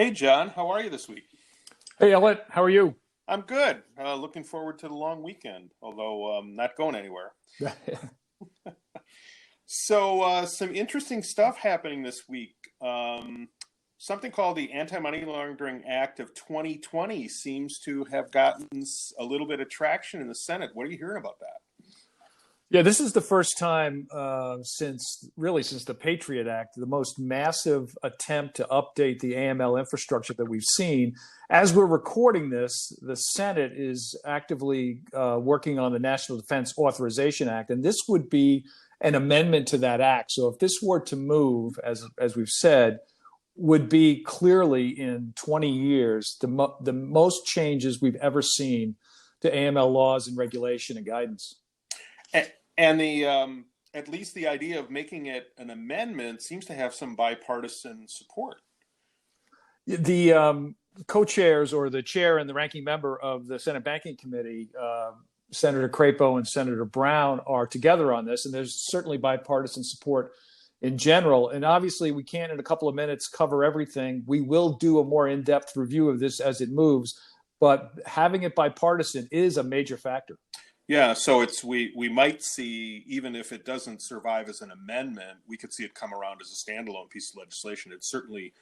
Hey, John, how are you this week? Hey, Elliot, how are you? I'm good. Looking forward to the long weekend, although not going anywhere. Some interesting stuff happening this week. Something called the Anti-Money Laundering Act of 2020 seems to have gotten a little bit of traction in the Senate. What are you hearing about that? Yeah, this is the first time since the Patriot Act, the most massive attempt to update the AML infrastructure that we've seen. As we're recording this, the Senate is actively working on the National Defense Authorization Act, and this would be an amendment to that act. So if this were to move, as we've said, would be clearly in 20 years the most changes we've ever seen to AML laws and regulation and guidance. And the at least the idea of making it an amendment seems to have some bipartisan support. The co-chairs, or the chair and the ranking member of the Senate Banking Committee, Senator Crapo and Senator Brown, are together on this, and there's certainly bipartisan support in general. And obviously, we can't in a couple of minutes cover everything. We will do a more in-depth review of this as it moves, but having it bipartisan is a major factor. Yeah, so we might see, even if it doesn't survive as an amendment, we could see it come around as a standalone piece of legislation. It's certainly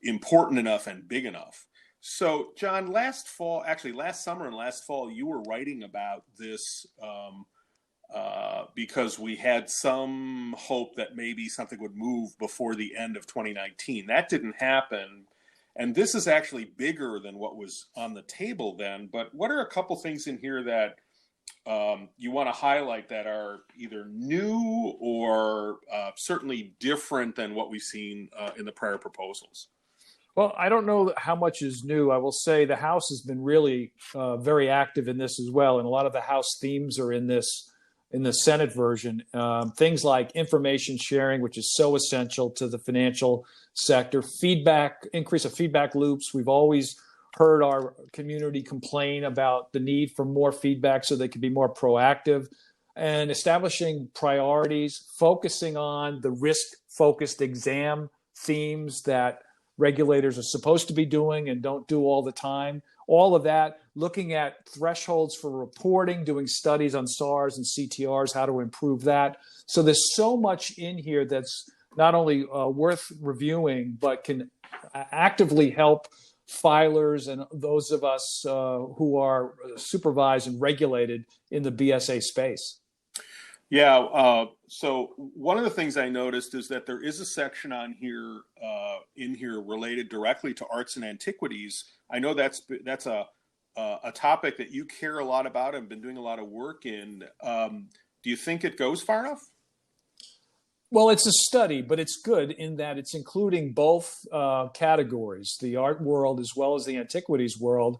important enough and big enough. So, John, last summer and last fall, you were writing about this because we had some hope that maybe something would move before the end of 2019. That didn't happen. And this is actually bigger than what was on the table then. But what are a couple things in here that you want to highlight that are either new or certainly different than what we've seen in the prior proposals? Well, I don't know how much is new. I will say the House has been really very active in this as well, and a lot of the House themes are in the Senate version. Things like information sharing, which is so essential to the financial sector, increase of feedback loops. We've always heard our community complain about the need for more feedback so they can be more proactive, and establishing priorities, focusing on the risk-focused exam themes that regulators are supposed to be doing and don't do all the time. All of that, looking at thresholds for reporting, doing studies on SARs and CTRs, how to improve that. So there's so much in here that's not only worth reviewing, but can actively help filers and those of us who are supervised and regulated in the BSA space. Yeah. So one of the things I noticed is that there is a section on here in here related directly to arts and antiquities. I know that's a topic that you care a lot about and been doing a lot of work in. Do you think it goes far enough? Well, it's a study, but it's good in that it's including both categories, the art world as well as the antiquities world.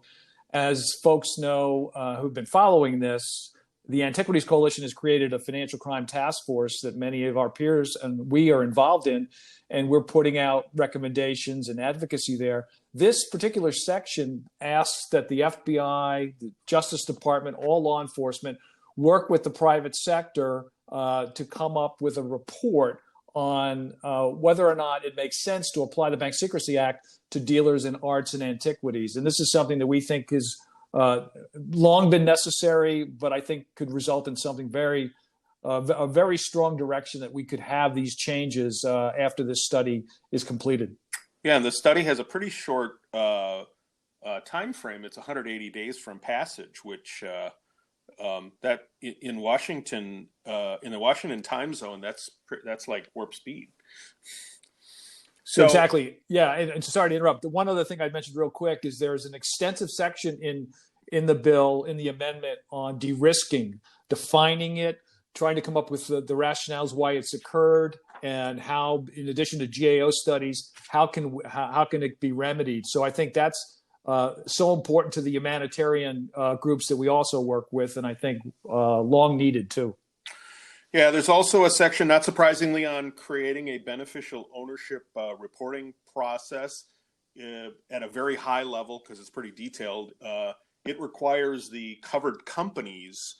As folks know who've been following this, the Antiquities Coalition has created a financial crime task force that many of our peers and we are involved in, and we're putting out recommendations and advocacy there. This particular section asks that the FBI, the Justice Department, all law enforcement work with the private sector to come up with a report on whether or not it makes sense to apply the Bank Secrecy Act to dealers in arts and antiquities. And this is something that we think has long been necessary, but I think could result in something a very strong direction that we could have these changes after this study is completed. Yeah, and the study has a pretty short time frame. It's 180 days from passage, which that in Washington, in the Washington time zone, that's like warp speed. So exactly, yeah. And sorry to interrupt. The one other thing I'd mention real quick is there's an extensive section in the bill, in the amendment, on de-risking, defining it, trying to come up with the rationales why it's occurred, and how, in addition to GAO studies, how can it be remedied. So I think that's so important to the humanitarian groups that we also work with, and I think long needed too. Yeah, there's also a section, not surprisingly, on creating a beneficial ownership reporting process at a very high level, because it's pretty detailed. It requires the covered companies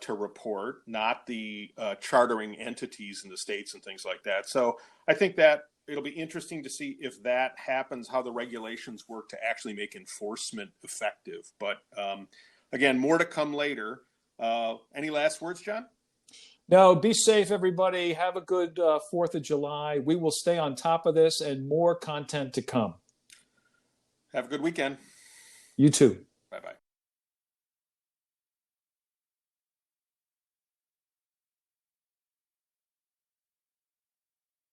to report, not the chartering entities in the states and things like that. So I think that it'll be interesting to see if that happens, how the regulations work to actually make enforcement effective. But again, more to come later. Any last words, John? No, be safe, everybody. Have a good 4th of July. We will stay on top of this and more content to come. Have a good weekend. You too.